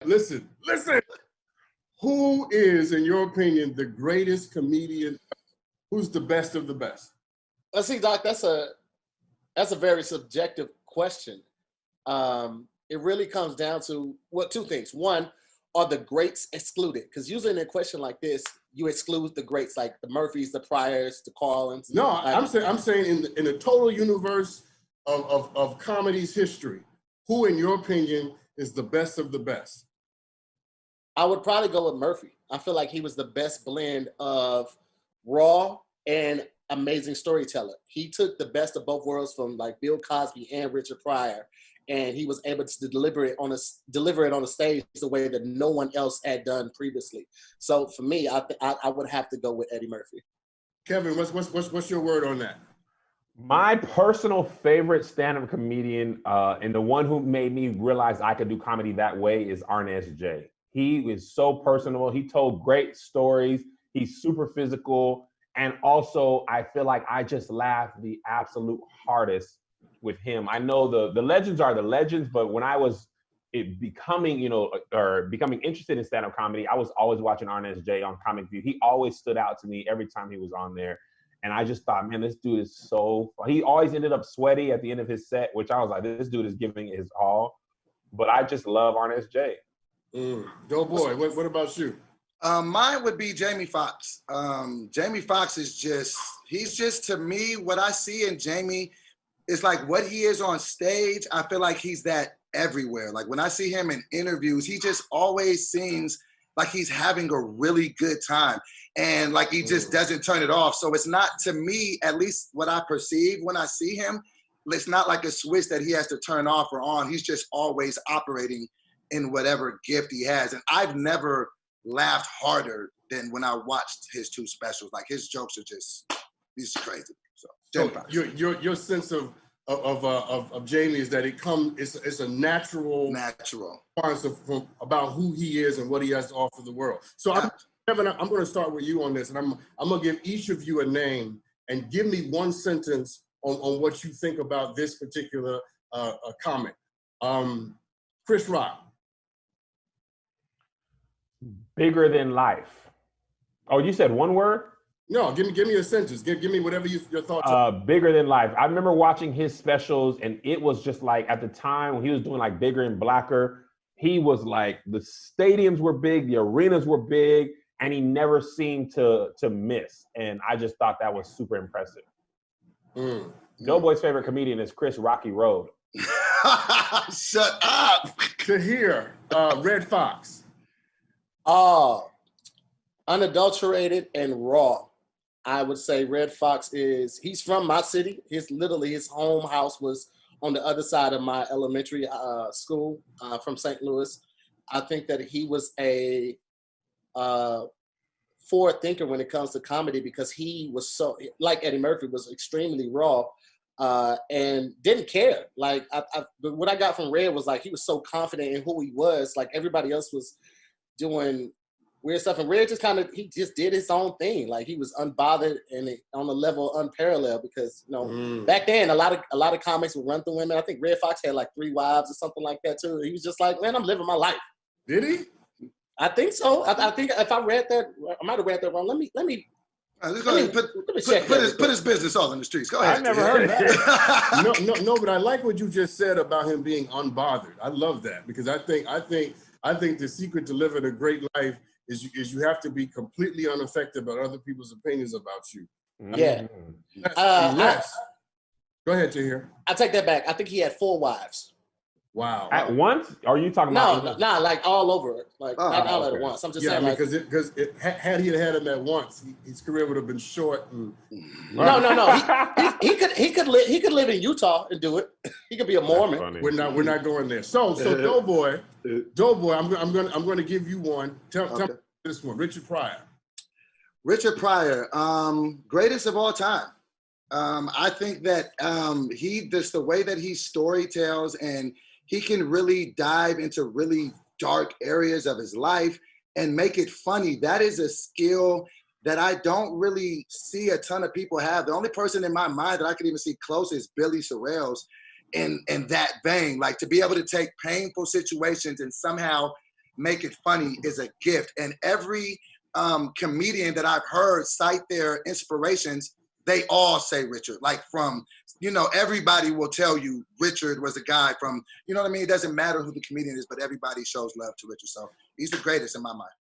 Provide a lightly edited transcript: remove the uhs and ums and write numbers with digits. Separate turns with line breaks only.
Listen. Who is, in your opinion, the greatest comedian? Who's the best of the best?
Let's see, Doc, that's a very subjective question. It really comes down to two things. One, are the greats excluded? Because usually in a question like this, you exclude the greats, like the Murphys, the Pryors, the Carlins.
No, I'm saying in the total universe of comedy's history, who, in your opinion, is the best of the best?
I would probably go with Murphy. I feel like he was the best blend of raw and amazing storyteller. He took the best of both worlds from like Bill Cosby and Richard Pryor, and he was able to deliver it on a stage the way that no one else had done previously. So for me, I would have to go with Eddie Murphy.
Kevin, what's your word on that?
My personal favorite stand-up comedian, and the one who made me realize I could do comedy that way, is Arnez J. He is so personable. He told great stories. He's super physical. And also, I feel like I just laughed the absolute hardest with him. I know the legends are the legends, but when I was becoming interested in stand-up comedy, I was always watching Arnez J on Comic View. He always stood out to me every time he was on there. And I just thought, man, this dude is so fun. He always ended up sweaty at the end of his set, which I was like, this dude is giving his all. But I just love Arnez J.
Doughboy, what about you?
Mine would be Jamie Foxx. Jamie Foxx he's just, to me, what I see in Jamie is like what he is on stage. I feel like he's that everywhere. Like when I see him in interviews, he just always seems like he's having a really good time. And like he just doesn't turn it off. So it's not, to me, at least what I perceive when I see him, it's not like a switch that he has to turn off or on. He's just always operating in whatever gift he has. And I've never laughed harder than when I watched his two specials. Like his jokes are he's crazy. So
your sense of Jamie is that it's a natural response about who he is and what he has to offer the world. So Kevin, I'm going to start with you on this, and I'm going to give each of you a name and give me one sentence on what you think about this particular comic. Chris Rock.
Bigger than life. Oh, you said one word?
No, give me a sentence. Give me whatever your thoughts are.
Bigger than life. I remember watching his specials, and it was just like at the time when he was doing like Bigger and Blacker, he was like, the stadiums were big, the arenas were big, and he never seemed to miss. And I just thought that was super impressive. Doughboy's favorite comedian is Chris Rocky Road.
Shut up.
Tahir, Red Fox.
Unadulterated and raw. I would say Red Fox he's from my city. His home house was on the other side of my elementary school from St. Louis. I think that he was a forward thinker when it comes to comedy because he was so, like Eddie Murphy, was extremely raw and didn't care. Like what I got from Red was like he was so confident in who he was. Like everybody else was doing weird stuff, and Red he just did his own thing. Like he was unbothered and on a level unparalleled because back then a lot of comics would run through women. I think Red Fox had like 3 wives or something like that too. He was just like, man, I'm living my life.
Did he?
I think so. I think if I read that, I might have read that wrong. Let me
put his business all in the streets. Go ahead.
I never heard
that. No, but I like what you just said about him being unbothered. I love that because I think the secret to living a great life is you have to be completely unaffected by other people's opinions about you.
Yeah.
Go ahead, Tahir.
I take that back. I think he had 4 wives.
Wow.
At once? Or are you talking about?
No, like all over. Like not all at once. I'm just saying.
Because had he had him at once, his career would have been short.
No. He could live in Utah and do it. He could be a Mormon.
We're not going there. So Doughboy, I'm going to give you one. Tell me this one. Richard Pryor.
Richard Pryor, greatest of all time. I think that just the way that he storytells, and he can really dive into really dark areas of his life and make it funny. That is a skill that I don't really see a ton of people have. The only person in my mind that I could even see close is Billy Sorrells in that vein. Like to be able to take painful situations and somehow make it funny is a gift. And every comedian that I've heard cite their inspirations, they all say Richard. Like from, you know, everybody will tell you Richard was a guy from, you know what I mean? It doesn't matter who the comedian is, but everybody shows love to Richard. So he's the greatest in my mind.